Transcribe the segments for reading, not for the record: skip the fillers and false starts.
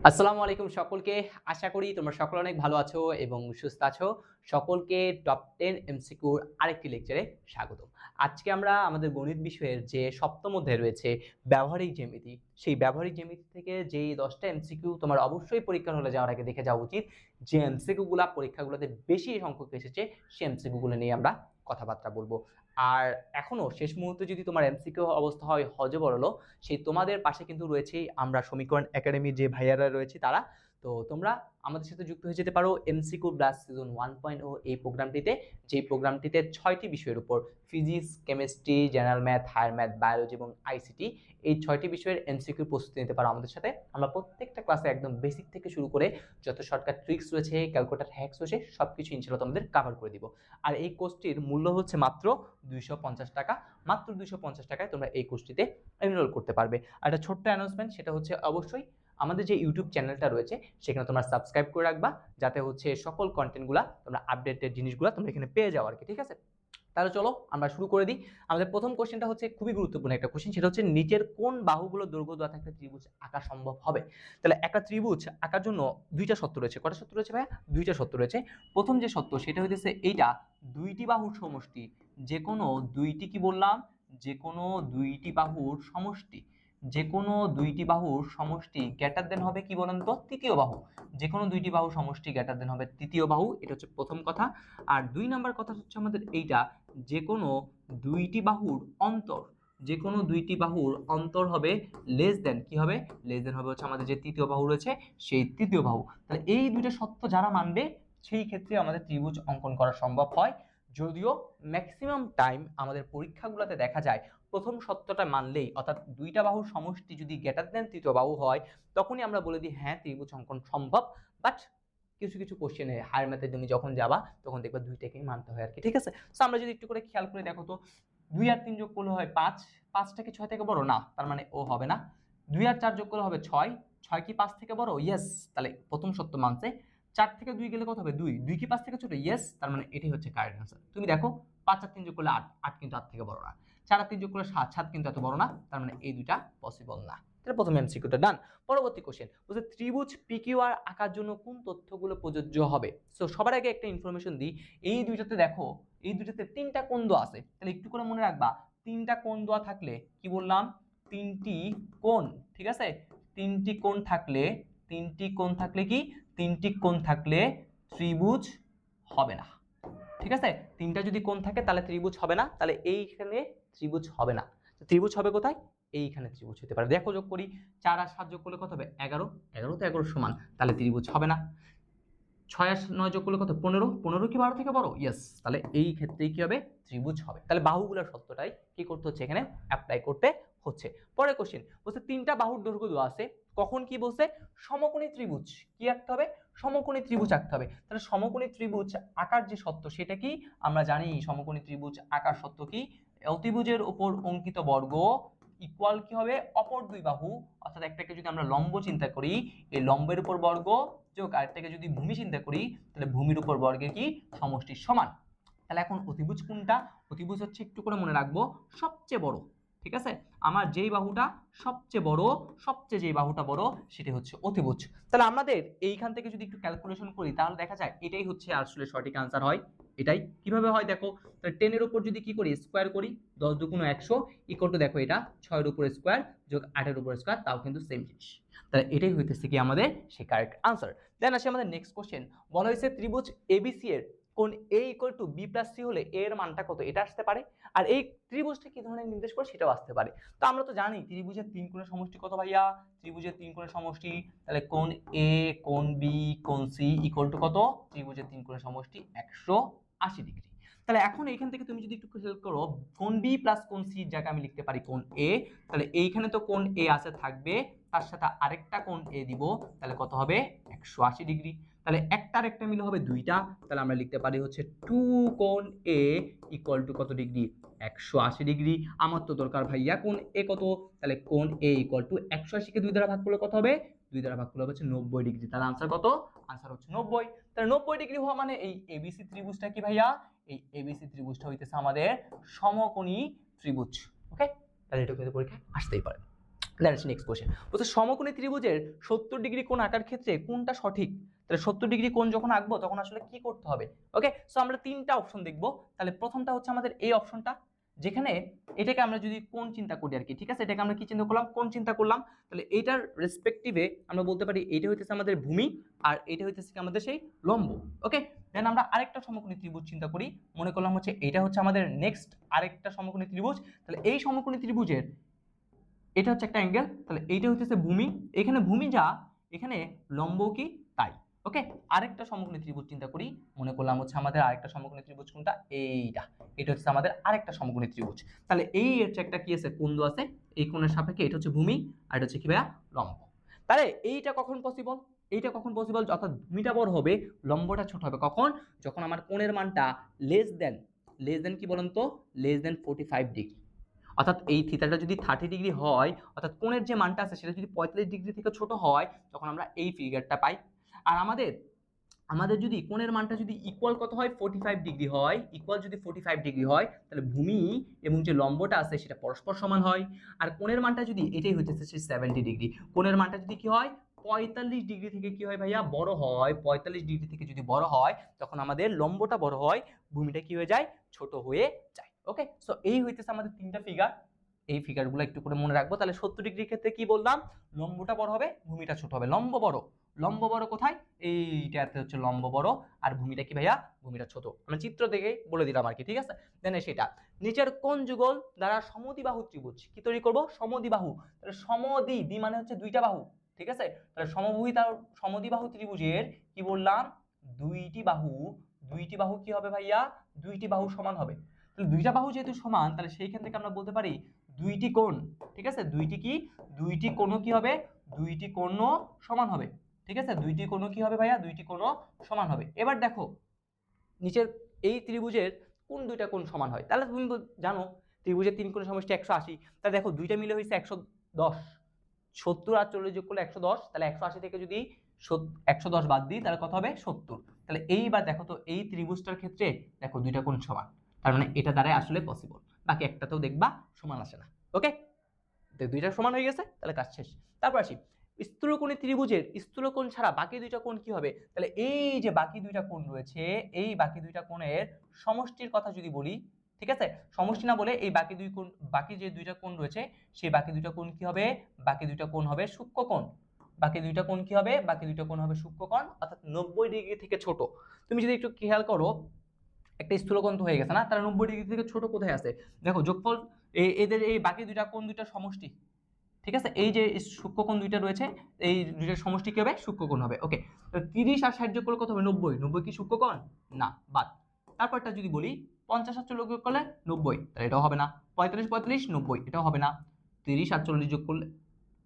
আসসালামু আলাইকুম সকলকে। আশা করি তোমরা সকলে অনেক ভালো আছো এবং সুস্থ আছো। সকলকে টপ 10 এমসিকিউর আরেকটি লেকচারে স্বাগতম। আজকে আমরা আমাদের গণিত বিষয়ের যে সপ্তম অধ্যায় রয়েছে ব্যবহারিক জ্যামিতি, সেই ব্যবহারিক জ্যামিতি থেকে যেই 10টা এমসিকিউ তোমার অবশ্যই পরীক্ষার হলে যাওয়ার আগে দেখে যাওয়া উচিত, যে এমসিকিউগুলা পরীক্ষাগুলোতে বেশি সংখ্যক এসেছে, সেই এমসিকিউগুলো নিয়ে আমরা কথাবার্তা বলবো। আর এখনো শেষ মুহূর্তে যদি তোমার এমসিকিউ অবস্থা হয় হযবরল, সেই তোমাদের পাশে কিন্তু রয়েছেই আমরা সমীকরণ একাডেমির যে ভাইয়ারা রয়েছে তারা। তো তোমরা আমাদের সাথে যুক্ত হয়ে যেতে পারো এমসিকিউ ব্লাস্ট সিজন 1.0 এই প্রোগ্রামটিতে, যে প্রোগ্রামটিতে 6টি বিষয়ের উপর physics, chemistry, general math, higher math, biology এবং আইসিটি এই 6টি বিষয়ের এমসিকিউ প্রস্তুতি নিতে পারো আমাদের সাথে। আমরা প্রত্যেকটা ক্লাসে একদম বেসিক থেকে শুরু করে যত শর্টকাট ট্রিক্স রয়েছে, ক্যালকুলেটর হ্যাকস রয়েছে, সবকিছু ইনশাআল্লাহ তোমাদের কভার করে দিব। আর এই কোর্সটির মূল্য হচ্ছে মাত্র 250 টাকা। মাত্র 250 টাকায় তোমরা এই কোর্সটিতে এনরোল করতে পারবে। আর একটা ছোট্ট অ্যানাউন্সমেন্ট, সেটা হচ্ছে অবশ্যই আমাদের যে ইউটিউব চ্যানেলটা রয়েছে সেখানে তোমরা সাবস্ক্রাইব করে রাখবা, যাতে হচ্ছে সকল কন্টেন্টগুলো তোমরা আপডেটেড জিনিসগুলো তোমরা এখানে পেয়ে যাও আর কি। ঠিক আছে, তাহলে চলো আমরা শুরু করে দিই। আমাদের প্রথম কোশ্চেনটা হচ্ছে খুবই গুরুত্বপূর্ণ একটা কোশ্চেন, সেটা হচ্ছে নিচের কোন বাহুগুলো দৈর্ঘ্য দেওয়া থাকলে ত্রিভুজ আঁকা সম্ভব হবে। তাহলে একটা ত্রিভুজ আঁকার জন্য দুইটা সত্য রয়েছে। কটা সত্য রয়েছে ভাইয়া? দুইটা সত্য রয়েছে। প্রথম যে সত্য সেটা হইতেছে এইটা, দুইটি বাহুর সমষ্টি, যে কোনো দুইটি, কি বললাম, যে কোনো দুইটি বাহুর সমষ্টি, যে কোনো দুইটি বাহুর সমষ্টি গ্রেটার দেন হবে কি বলেন তো? তৃতীয় বাহু। যে কোনো দুইটি বাহুর সমষ্টি গ্রেটার দেন হবে তৃতীয় বাহু, এটা হচ্ছে প্রথম কথা। আর 2 নাম্বার কথা হচ্ছে আমাদের এইটা, যে কোনো দুইটি বাহুর অন্তর, যে কোনো দুইটি বাহুর অন্তর হবে লেস দেন, কি হবে? লেস দেন হবে হচ্ছে আমাদের যে তৃতীয় বাহু রয়েছে সেই তৃতীয় বাহু। তাহলে এই দুইটা সত্য যারা মানবে সেই ক্ষেত্রে আমাদের ত্রিভুজ অঙ্কন করা সম্ভব হয়। যদিও ম্যাক্সিমাম টাইম আমাদের পরীক্ষাগুলোতে দেখা যায় প্রথম সত্যটা মানলেই, অর্থাৎ দুইটা বাহুর সমষ্টি যদি গ্রেটার দেন তৃতীয় বাহু হয়, তখনই আমরা বলে দিই হ্যাঁ ত্রিভুজ অঙ্কন সম্ভব। বাট কিছু কিছু কোশ্চেনে হায়ার ম্যাথে তুমি যখন যাবা তখন দেখবা দুইটাকেই মানতে হয় আর কি। ঠিক আছে, সো আমরা যদি একটু করে খেয়াল করে দেখো তো, 2 আর 3 যোগ করলে হয় 5, 5টা কি 6 থেকে বড়? না, তার মানে ও হবে না। 2 আর 4 যোগ করলে হবে 6, 6 কি 5 থেকে বড়? ইয়েস, তাহলে প্রথম সত্য মানছে। 4 থেকে 2 গেলে কত হবে? 2, 2 কি 5 থেকে ছোট? ইয়েস, তার মানে এটাই হচ্ছে কারেক্ট আনসার। তুমি দেখো 5 আর 3 যোগ করলে 8, 8 কিন্তু 8 থেকে বড় না। 4 আর 3 যোগ করলে 7, 7 কিন্তু এত বড় না, তার মানে এই দুইটা পসিবল না। তাহলে প্রথম এমসিকিউটা ডান। পরবর্তী কোশ্চেন বলছে ত্রিভুজ পিকিউআর আঁকার জন্য কোন তথ্যগুলো প্রযোজ্য হবে। সো সবার আগে একটা ইনফরমেশন দিই, এই দুইটাতে দেখো, এই দুইটাতে 3টা কোণ দেওয়া আছে। তাহলে একটু করে মনে রাখবা, 3টা কোণ দেওয়া থাকলে, কি বললাম, 3টি কোণ, ঠিক আছে, 3টি কোণ থাকলে, 3টি কোণ থাকলে কি, 3টি কোণ থাকলে ত্রিভুজ হবে না। ঠিক আছে, 3টা যদি কোণ থাকে তাহলে ত্রিভুজ হবে না, তাহলে এইখানে ত্রিভুজ হবে না। ত্রিভুজ হবে কোথায়? এইখানে ত্রিভুজ হতে পারে। দেখো যোগ করি, 4 আর 7 যোগ করলে কত হবে? 11, 11 তো 11 সমান, তাহলে ত্রিভুজ হবে না। 6 আর 9 যোগ করলে কত? 15, 15 কি 12 থেকে বড়? ইয়েস, তাহলে এই ক্ষেত্রেই কি হবে? ত্রিভুজ হবে। তাহলে বাহুগুলোর সত্যটাই কি করতে হচ্ছে এখানে? অ্যাপ্লাই করতে হচ্ছে। পরের কোশ্চেন বলছে 3টা বাহুর দৈর্ঘ্য দেওয়া আছে, কখন কি বলছে? সমকোণী ত্রিভুজ কি আঁকতে হবে? সমকোণী ত্রিভুজ আঁকতে হবে। তাহলে সমকোণী ত্রিভুজ আঁকার যে সত্য সেটা কি? আমরা জানি সমকোণী ত্রিভুজ আঁকার সত্য কি? অতিভুজের উপর অঙ্কিত বর্গ ইকুয়াল কি হবে? অপর দুই বাহু, অর্থাৎ একটাকে যদি আমরা লম্ব চিন্তা করি, এই লম্বের উপর বর্গ যোগ আরেকটাকে যদি ভূমি চিন্তা করি, তাহলে ভূমির উপর বর্গের কি সমষ্টির সমান। তাহলে এখন অতিভুজ কোনটা? অতিভুজ হচ্ছে, একটু করে মনে রাখবো, সবচেয়ে বড়। ঠিক আছে, আমার যেই বাহুটা সবচেয়ে বড়, সবচেয়ে যেই বাহুটা বড় সেটি হচ্ছে অতিভুজ। তাহলে আমাদের এইখান থেকে যদি একটু ক্যালকুলেশন করি তাহলে দেখা যায় এটাই হচ্ছে আসলে সঠিক আনসার হয়। এটাই কিভাবে হয় দেখো, তাহলে 10 এর উপর যদি কি করি, স্কোয়ার করি, 10 দুগুণ 100 ইকুয়াল টু, দেখো এটা 6 এর উপর স্কোয়ার যোগ 8 এর উপর স্কোয়ার, তাও কিন্তু সেম জিনিস। তাহলে এটাই হইতেছে কি আমাদের সেই কারেক্ট আনসার। দেন আসে আমাদের নেক্সট কোশ্চেন, বলা হয়েছে ত্রিভুজ এবিসি এর কোণ A equal to B plus C হলে এর মানটা কত? এটা আসতে পারে। আর এই ত্রিভুজটা কি ধরনের নির্দেশ করে সেটাও আসতে পারে। তো আমরা তো জানি ত্রিভুজের 3 কোণের সমষ্টি কত ভাইয়া? ত্রিভুজের 3 কোণের সমষ্টি, তাহলে কোণ এ, কোণ বি, কোণ সি ইকুয়াল টু কত? ত্রিভুজের 3 কোণের সমষ্টি 180 ডিগ্রি। তাহলে এখন এইখান থেকে তুমি যদি একটু হেল্প করো, কোণ বি প্লাস কোণ সি এর জায়গায় আমি লিখতে পারি কোণ এ, তাহলে এইখানে তো কোণ এ আছে থাকবে, তার সাথে আরেকটা কোণ এ দিব, তাহলে কত হবে? 180 ডিগ্রি। তাহলে একটা আরেকটা মিলে হবে দুইটা, তাহলে আমরা লিখতে পারি হচ্ছে 2 কোণ এ ইকুয়াল টু কত ডিগ্রি? 180 ডিগ্রি। আমার তো দরকার ভাইয়া কোণ এ কত, তাহলে কোণ এ ইকুয়াল টু 180 কে 2 দ্বারা ভাগ করলে কত হবে? 2 দ্বারা ভাগ করলে হচ্ছে 90 ডিগ্রি। তাহলে আনসার কত? আনসার হচ্ছে 90। তাহলে 90 ডিগ্রি হওয়া মানে এই এবিসি ত্রিভুজটা কি ভাইয়া? এই এবিসি ত্রিভুজটা হইতেছে আমাদের সমকোণী ত্রিভুজ। ওকে, তাহলে এটা কিন্তু পরীক্ষায় আসতেই পারে। নেক্সট কোশ্চেন বলছে সমকোণী ত্রিভুজের 70 ডিগ্রি কোণ আঁকার ক্ষেত্রে কোনটা সঠিক? তাহলে 70 ডিগ্রি কোণ যখন আঁকবো তখন আসলে কি করতে হবে? ওকে, সো আমরা তিনটা অপশন দেখবো। তাহলে প্রথমটা হচ্ছে আমাদের এই অপশনটা, যেখানে এটাকে আমরা যদি কোণ চিন্তা করি আর কি, ঠিক আছে, এটাকে আমরা কি চিন্তা করলাম? কোণ চিন্তা করলাম। তাহলে এইটার রেসপেক্টিভে আমরা বলতে পারি এইটা হইতেছে আমাদের ভূমি আর এইটা হইতেছে আমাদের সেই লম্ব। ওকে, দেন আমরা আরেকটা সমকোণী ত্রিভুজ চিন্তা করি, মনে করলাম হচ্ছে এইটা হচ্ছে আমাদের নেক্সট আরেকটা সমকোণী ত্রিভুজ। তাহলে এই সমকোণী ত্রিভুজের এটা হচ্ছে একটা অ্যাঙ্গেল, তাহলে এইটা হইতেছে ভূমি, এখানে ভূমি যা এখানে লম্ব কি তাই। ওকে, আরেকটা সমকোণী ত্রিভুজ চিন্তা করি, মনে করলাম হচ্ছে আমাদের আরেকটা সমকোণী ত্রিভুজ কোনটা? এইটা, এটা হচ্ছে আমাদের আরেকটা সমকোণী ত্রিভুজ। তাহলে এই হচ্ছে একটা কি আছে, কোণ আছে, এই কোণের সাপেক্ষে এটা হচ্ছে ভূমি আর এটা হচ্ছে কি ভাইয়া? লম্ব। তাহলে এইটা কখন পসিবল? এইটা কখন পসিবল? অর্থাৎ ভূমিটা বড় হবে, লম্বটা ছোট হবে। কখন? যখন আমার কোণের মানটা লেস দেন কি বলেন তো? Less than 45 degree. অর্থাৎ এই থিটাটা যদি 30 ডিগ্রি হয়, অর্থাৎ কোণের যে মানটা আছে সেটা যদি 45 ডিগ্রি থেকে ছোট হয়, তখন আমরা এই ফিগারটা পাই। আর আমাদের যদি কোণের মানটা যদি ইকুয়াল কত হয়? 45 ডিগ্রি হয়, ইকুয়াল যদি 45 ডিগ্রি হয়, তাহলে ভূমি এবং যে লম্বটা আছে সেটা পরস্পর সমান হয়। আর কোণের মানটা যদি এটাই হইতেছে সেই 70 ডিগ্রি, কোণের মানটা যদি কি হয়? 45 ডিগ্রি থেকে কি হয় ভাইয়া? বড় হয়। 45 ডিগ্রি থেকে যদি বড় হয়, তখন আমাদের লম্বটা বড় হয়, ভূমিটা কি হয়ে যায়? ছোট হয়ে যায়। ওকে, সো এই হইতেছে আমাদের তিনটা ফিগার। এই ফিগারগুলো একটু করে মনে রাখবো। তাহলে 70 ডিগ্রির ক্ষেত্রে কি বললাম? লম্বটা বড় হবে, ভূমিটা ছোট হবে। লম্ব বড় কোথায়? এইটাতে হচ্ছে লম্ব বড়, আর ভূমিটা কি ভাইয়া? ভূমিটা ছোট। আমি চিত্র দেখে বলে দিলাম আর কি, ঠিক আছে। দেন সেটা নিচের কোন যুগল দ্বারা সমদ্বিবাহু ত্রিভুজ কি তৈরি করব? সমদ্বিবাহু। তাহলে দ্বি মানে হচ্ছে দুইটা বাহু, ঠিক আছে। তাহলে সমদ্বিবাহু ত্রিভুজের কি বললাম? দুইটি বাহু কি হবে ভাইয়া? দুইটি বাহু সমান হবে। তাহলে দুইটা বাহু যেহেতু সমান, তাহলে সেইখান থেকে আমরা বলতে পারি দুইটি কোণ, ঠিক আছে। দুইটি কোণও কি হবে? দুইটি কোণও সমান হবে, ঠিক আছে। দুইটি কোণও কি হবে ভাইয়া? দুইটি কোণও সমান হবে। এবার দেখো নিচের এই ত্রিভুজের কোন দুইটা কোণ সমান হয়? তাহলে তুমি জানো ত্রিভুজের তিন কোণের সমষ্টি 180। তাহলে দেখো দুইটা মিলে হয়েছে 110, 70 আর 40 যোগ করলে 110। তাহলে 180 থেকে যদি 110 বাদ দিই তাহলে কত হবে? 70। তাহলে এইবার দেখো তো এই ত্রিভুজটার ক্ষেত্রে দেখো দুইটা কোণ সমান, তার মানে এটা দ্বারাই আসলে পসিবল। বাকি একটাতেও দেখবা সমান আসে না। ওকে, দুইটা সমান হয়ে গেছে, তাহলে কাজ শেষ। তারপর আসি স্থূলকোণী ত্রিভুজের স্থূলকোণ ছাড়া বাকি দুইটা কোণ কি হবে? তাহলে এই যে বাকি দুইটা কোণ রয়েছে, এই বাকি দুইটা কোণের সমষ্টির কথা যদি বলি, ঠিক আছে, সমষ্টি না বলে এই বাকি যে দুইটা কোণ রয়েছে সেই বাকি দুইটা কোণ কি হবে? বাকি দুইটা কোণ হবে সূক্ষ্মকোণ। বাকি দুইটা কোণ কি হবে? বাকি দুইটা কোণ হবে সূক্ষ্মকোণ, অর্থাৎ 90 ডিগ্রি থেকে ছোট। তুমি যদি একটু খেয়াল করো, একটা স্থূলকোণ তো হয়ে গেছে না, তারা 90 ডিগ্রি থেকে ছোট কোথায় আছে? দেখো যোগফল এদের এই বাকি দুইটা কোণ দুইটা সমষ্টি, ঠিক আছে। এই যে সূক্ষ্মকোণ দুইটা রয়েছে, এই দুইটার সমষ্টি কি হবে? সূক্ষ্মকোণ হবে। ওকে, তো 30 আর 60 যোগ করলে কত হবে? 90। 90 কি সূক্ষ্মকোণ? না, বাদ। তারপরটা যদি বলি 50 আর 40 যোগ করলে 90, তাহলে এটাও হবে না। 45 45 90, এটাও হবে না। 30 আর 40 যোগ করলে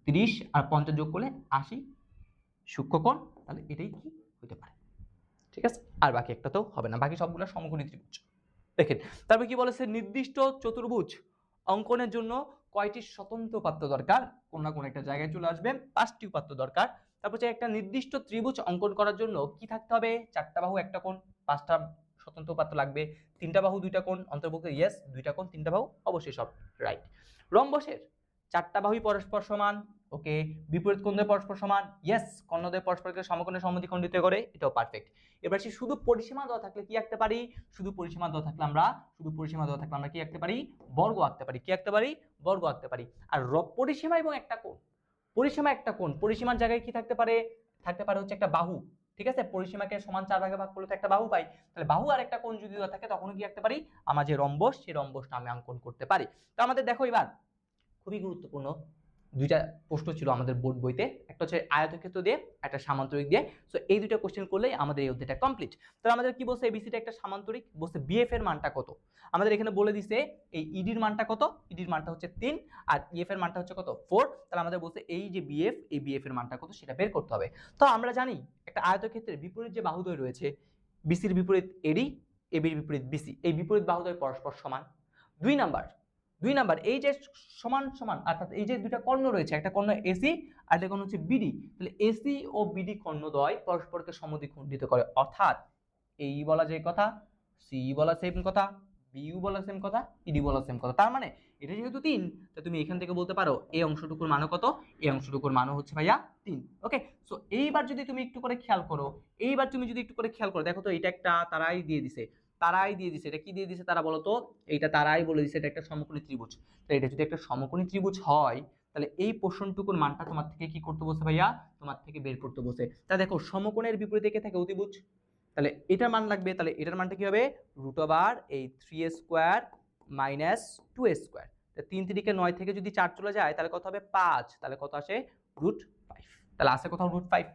30 আর 50 যোগ করলে 80 সূক্ষ্মকোণ, তাহলে এটাই কি হতে পারে, ঠিক আছে। আর বাকি একটা তো হবে না, বাকি সবগুলো সমকোণী ত্রিভুজ। দেখেন তারপর কি বলেছে? নির্দিষ্ট চতুর্ভুজ অঙ্কনের জন্য কয়টি স্বতন্ত্র উপাত্ত দরকার? কোন না কোন একটা জায়গায় চলে আসবে, 5টি উপাত্ত দরকার। তারপর একটা নির্দিষ্ট ত্রিভুজ অঙ্কন করার জন্য কি থাকতে হবে? 4টা বাহু, একটা কোণ, 5টা স্বতন্ত্র উপাত্ত লাগবে। 3টা বাহু, 2টা কোণ, অন্তর্ভুক্ত ইয়েস, 2টা কোণ, 3টা বাহু, অবশ্যই সব রাইট। রম্বসের 4টা বাহুই পরস্পর সমান, ওকে। বিপরীত কোণদের পরস্পর সমান, ইয়েস। কর্ণদের পরস্পরকে সমকোণে সমদ্বিখণ্ডিত করে, এটাও পারফেক্ট। এবার শুধু পরিসীমা দেওয়া থাকলে কি আঁকতে পারি? শুধু পরিসীমা দেওয়া থাকলে আমরা কি আঁকতে পারি? বর্গ আঁকতে পারি। কি আঁকতে পারি? বর্গ আঁকতে পারি। আর পরিসীমা এবং একটা কোণ, পরিসীমার জায়গায় কি থাকতে পারে? থাকতে পারে হচ্ছে একটা বাহু, ঠিক আছে। পরিসীমাকে সমান 4 ভাগে ভাগ করলে তো একটা বাহু পাই, তাহলে বাহু আর একটা কোণ যদি দেওয়া থাকে তখন কি আঁকতে পারি? আমার যে রম্বস, সেই রম্বসটা আমি অঙ্কন করতে পারি। তো আমাদের দেখো এবার খুবই গুরুত্বপূর্ণ দুইটা প্রশ্ন ছিল আমাদের বোর্ড বইতে, একটা হচ্ছে আয়তক্ষেত্র দিয়ে, একটা সামান্তরিক দিয়ে। সো এই দুইটা কোশ্চেন করলেই আমাদের এই অধ্যায়টা কমপ্লিট। তো আমাদের কি বলছে? এবিসিটা একটা সামান্তরিক, বলছে বিএফ এর মানটা কত? আমাদের এখানে বলে দিছে এই ইডির মানটা কত? ইডির মানটা হচ্ছে 3 আর ইএফ এর মানটা হচ্ছে কত? 4। তাহলে আমাদের বলছে এই যে বিএফ, এই বিএফ এর মানটা কত সেটা বের করতে হবে। তো আমরা জানি একটা আয়তক্ষেত্রের বিপরীত যে বাহুদ্বয় রয়েছে, বিসির বিপরীত এডি, এবির বিপরীত বিসি, এই বিপরীত বাহুদ্বয় পরস্পর সমান। দুই নাম্বার এই যে সমান সমান, অর্থাৎ এই যে দুইটা কর্ণ রয়েছে, একটা কর্ণ এসি আর একটা কর্ণ হচ্ছে বিডি, তাহলে এসি ও বিডি কর্ণদ্বয় পরস্পরকে সমদ্বিখণ্ডিত করে, অর্থাৎ এই বলা যায় কথা, সি বলা সেম কথা, বিইউ বলা সেম কথা, পিডি বলা সেম কথা। তার মানে এটা যেহেতু 3, তো তুমি এখান থেকে বলতে পারো এই অংশটুকুর মানও কত, এই অংশটুকুর মানও হচ্ছে ভাইয়া 3। ওকে, সো এইবার যদি তুমি একটু করে খেয়াল করো, দেখো তো এটা একটা তারাই দিয়ে দিছে, এটা কি দিয়ে দিছে তারা বলো তো, এইটা তারাই বলে দিছে এটা একটা সমকোণী ত্রিভুজ। তো এটা যদি একটা সমকোণী ত্রিভুজ হয়, তাহলে এই পোর্শনটুকুর মানটা তোমার থেকে কি করতে বলছে ভাইয়া, তোমার থেকে বের করতে বলছে। তা দেখো সমকোণের বিপরীতে কে থাকে, অতিভুজ। তাহলে এটার মান লাগবে, তাহলে এটার মানটা কি হবে, √, এই 3a² - 2a²। 3 3 9 থেকে যদি 4 চলে যায় তাহলে কত হবে 5, তাহলে কত আসে √5। তাহলে আসে কোথাও √5,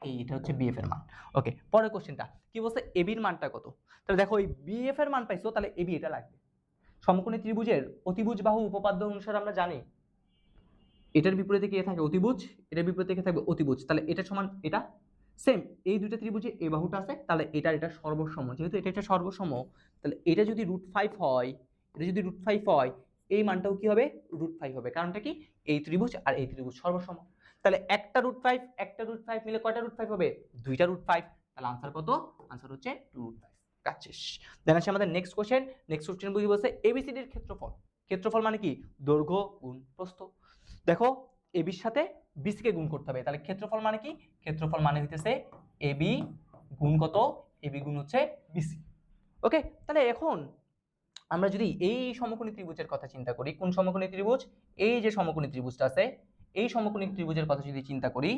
এইটা হচ্ছে বিএফ এর মান। ওকে, পরের কোশ্চেনটা কি বলছে, এবি এর মানটা কত। তাহলে দেখো এই বিএফ এর মান পাইছো, তাহলে এবি এটা লাগবে। সমকোণী ত্রিভুজের অতিভুজ বাহু উপপাদ্য অনুসারে আমরা জানি এটার বিপরীতে কে থাকে, অতিভুজ, এটার বিপরীতে কে থাকবে অতিভুজ। তাহলে এটা সমান এটা সেম, এই দুইটা ত্রিভুজে এই বাহুটা আছে, তাহলে এটা সর্বসম, যেহেতু এটা সর্বসম, তাহলে এটা যদি √5 হয়, এই মানটাও কি হবে, √5 হবে। কারণটা কি, এই ত্রিভুজ আর এই ত্রিভুজ সর্বসম। তাহলে একটা √5 মিলে কয়টা √5 হবে, দুইটা √5। তাহলে আনসার কত, আনসার হচ্ছে 2√5। কাজ শেষ। দেন আসে আমাদের নেক্সট কোশ্চেন বুঝি বলছে এবিসিডির ক্ষেত্রফল মানে কি, দৈর্ঘ্য গুণ প্রস্থ। দেখো এবির সাথে বিসি কে গুণ করতে হবে, তাহলে ক্ষেত্রফল মানে কি, ক্ষেত্রফল মানে হইতেছে এবি গুণ কত, এবি গুণ হচ্ছে বিসি। ওকে, তাহলে এখন আমরা যদি এই সমকোণী ত্রিভুজের কথা চিন্তা করি, কোন সমকোণী ত্রিভুজ, এই যে সমকোণী ত্রিভুজটা আছে, এই সমকোণী ত্রিভুজের কথা যদি চিন্তা করি,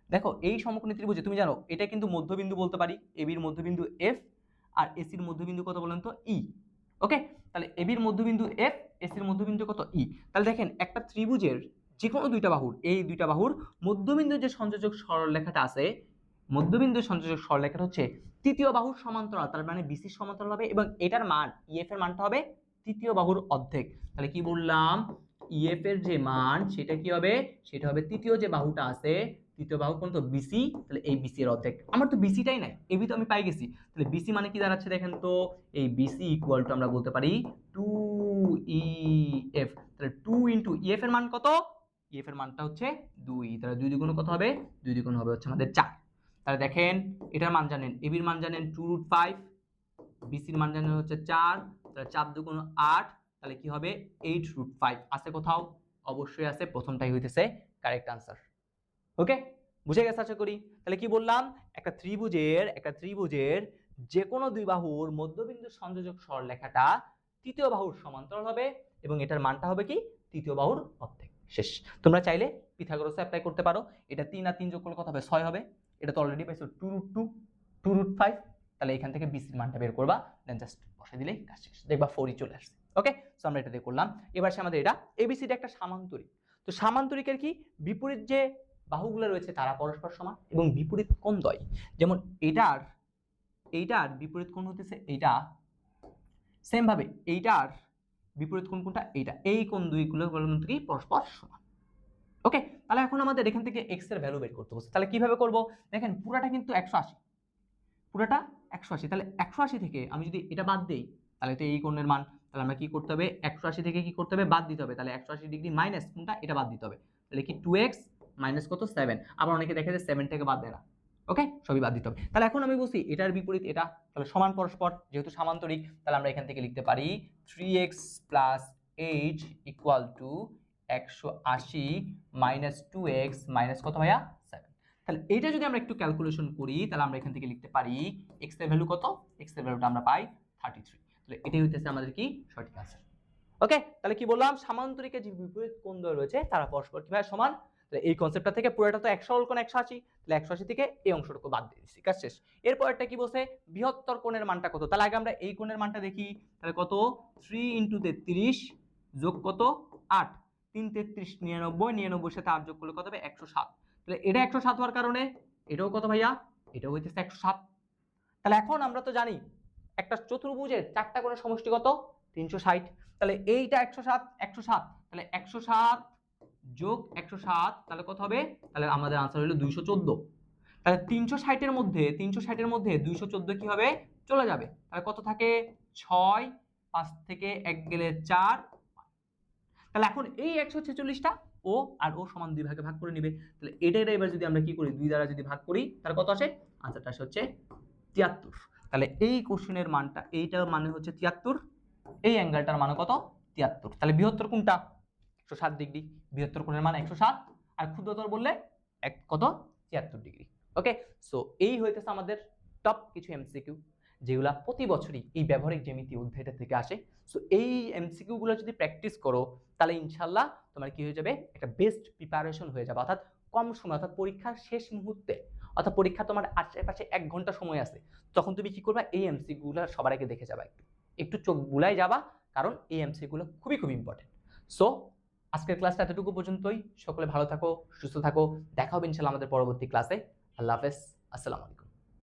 দেখো এই সমকোণী ত্রিভুজে তুমি জানো এটা কিন্তু মধ্যবিন্দু বলতে পারি, এবির মধ্যবিন্দু এফ আর এসির মধ্যবিন্দু কত বলেন তো, ই। ওকে, তাহলে এবির মধ্যবিন্দু এফ, এসির মধ্যবিন্দু কত, ই। তাহলে দেখেন একটা ত্রিভুজের যে কোনো দুইটা বাহুর, এই দুইটা বাহুর মধ্যবিন্দুর যে সংযোজক সরলরেখাটা আছে, মধ্যবিন্দুর সংযোজক সরলরেখাটা হচ্ছে তৃতীয় বাহুর সমান্তরাল, তার মানে বিসির সমান্তরাল হবে, এবং এটার মান ইএফ এর মানটা হবে তৃতীয় বাহুর অর্ধেক। তাহলে কি বললাম, ইএফ এর যে মান সেটা কি হবে, সেটা হবে তৃতীয় যে বাহুটা আছে, তৃতীয় বাহু কোন তো, বিসি। তাহলে এই বিসি এর অর্ধেক, আমার তো বিসিটাই নাই, এবি তো আমি পাই গেছি। তাহলে বিসি মানে কি দাঁড়াচ্ছে দেখেন তো, এই বিসি ইকুয়াল টু আমরা বলতে পারি 2EF। তাহলে 2 ইনটু ইএফ এর মান কত, ইএফ এর মানটা হচ্ছে 2। তাহলে 2 দ্বিগুণ কত হবে, 2 দ্বিগুণ হবে হচ্ছে আমাদের 4। তাহলে দেখেন এটার মান জানেন, এবির মান জানেন 2√5, বিসির মান জানেন হচ্ছে 4, তাহলে 4 দুগুণ 8, তাহলে কি হবে 8√5। আছে কোথাও, অবশ্যই আছে, প্রথমটাই হইতেছে কারেক্ট আনসার। ওকে, বুঝে গেছে আশা করি। তাহলে কি বললাম, একটা ত্রিভুজের যে কোনো দুই বাহুর মধ্যবিন্দু সংযোজক সরলরেখাটা তৃতীয় বাহুর সমান্তরাল হবে, এবং এটার মানটা হবে কি, তৃতীয় বাহুর অর্ধেক। শেষ। তোমরা চাইলে পিথাগোরাস অ্যাপ্লাই করতে পারো, এটা 3 আর 3 যোগ করলে কত হবে, 6 হবে। এটা তো অলরেডি পাইছো 2√2, 2√5। তাহলে এখান থেকে বিসির মানটা বের করবা, দেন জাস্ট বসাই দিলেই কাজ শেষ, দেখবা 4ই চলে আসছে। ওকে, সো আমরা এটা দিয়ে করলাম। এবার সে আমাদের এটা এবিসিডি একটা সামান্তরিক। তো সামান্তরিকের কি, বিপরীত যে বাহুগুলো রয়েছে তারা পরস্পর সমান এবং বিপরীত কোণদ্বয়, যেমন এইটার বিপরীত কোণ হতেছে এইটা, সেম ভাবে এইটার বিপরীত কোণ কোনটা, এইটা, এই কোণ দুইগুলো কি পরস্পর সমান। ওকে, তাহলে এখন আমাদের এখান থেকে এক্স এর ভ্যালু বের করতে হবে। তাহলে কিভাবে করব, দেখেন পুরাটা কিন্তু 180, পুরাটা 180। তাহলে 180 থেকে আমি যদি এটা বাদ দেই, তাহলে তো এই কোণের মান, তাহলে আমরা কি করতে হবে, 180 থেকে কি করতে হবে, বাদ দিতে হবে। তাহলে 180 ডিগ্রি মাইনাস কোনটা, এটা বাদ দিতে হবে। তাহলে কি 2x মাইনাস কত 7। আবার অনেকে দেখে যে 7 থেকে বাদ দেয় না। ওকে, সবই বাদ দিতে হবে। তাহলে এখন আমি বলছি এটার বিপরীত এটা, তাহলে সমান পরস্পর, যেহেতু সামান্তরিক, তাহলে আমরা এখান থেকে লিখতে পারি 3x + 8 = 180 মাইনাস 2x মাইনাস কত ভাইয়া 7। তাহলে এটা যদি আমরা একটু ক্যালকুলেশন করি, তাহলে আমরা এখান থেকে লিখতে পারি x এর ভ্যালু কত, x এর ভ্যালুটা আমরা পাই 33। তাহলে এটাই হইতেছে আমাদের কি সঠিক আনসার। ওকে, তাহলে কি বললাম, সামান্তরিকের যে বিপরীত কোণদ্বয় রয়েছে তারা পরস্পর কিভাবে সমান। তাহলে এই কনসেপ্টটা থেকে পুরোটা তো 100 কোণ 180, তাহলে 180 থেকে এই অংশটুকু বাদ দিয়ে দিছি, কাজ শেষ। এরপরটা কি বলছে, বৃহত্তর কোণের মানটা কত। তাহলে আগে আমরা এই কোণের মানটা দেখি, তাহলে কত 3 × 33 যোগ কত 8, 3 33 99, 99 সাথে 8 যোগ করলে কত হবে 107। তাহলে এটা 107 হওয়ার কারণে এটাও কত ভাইয়া, এটাও হইতেছে 107। তাহলে এখন আমরা তো জানি একটা চতুর্ভুজের চারটা কোণের সমষ্টি কত 360। তাহলে এইটা 107, তাহলে 107 যোগ 107 তাহলে কত হবে, তাহলে আমাদের আনসার হলো 214। তাহলে 360 এর মধ্যে 214 কি হবে, চলে যাবে। তাহলে কত থাকে 6, 5 থেকে 1 গেলে 4। তাহলে এখন এই 146টা ও আর ও সমান 2 ভাগে ভাগ করে নিবে। তাহলে এটার এবার যদি আমরা কি করি, 2 দ্বারা যদি ভাগ করি, তাহলে কত আসে, আনসারটা আসে হচ্ছে 73। তাহলে এই কোশ্চেনের মানটা, এইটার মানে হচ্ছে 73, এই অ্যাঙ্গেলটার মান কত 73। তাহলে বৃহত্তর কোনটা 107 ডিগ্রি, বৃহত্তর কোণের মান 107 আর ক্ষুদ্রতর বললে কত 73 ডিগ্রি। ওকে, সো এই হইতেছে আমাদের টপ কিছু এমসিকিউ যেগুলা প্রতি বছরই এই ব্যবহারিক জ্যামিতি অধ্যায়টা থেকে আসে। সো এই এমসিকিউ গুলো যদি প্র্যাকটিস করো তাহলে ইনশাল্লাহ তোমার কি হয়ে যাবে, একটা বেস্ট প্রিপারেশন হয়ে যাবে, অর্থাৎ কম সময়, অর্থাৎ পরীক্ষার শেষ মুহূর্তে, অর্থাৎ পরীক্ষা তোমার আশেপাশে 1 ঘন্টা সময় আছে, তখন তুমি কি করবা, এই এমসিকিউ গুলো সবার আগে দেখে যাবা, একটু একটু চোখ বুলাই যাবা, কারণ এই এমসিকিউ গুলো খুবই খুবই ইম্পর্টেন্ট। সো আজকের ক্লাসটা এতটুকু পর্যন্তই। সকলে ভালো থাকো, সুস্থ থাকো, দেখা হবে ইনশাআল্লাহ আমাদের পরবর্তী ক্লাসে। আল্লাহ হাফেজ, আসসালামু আলাইকুম।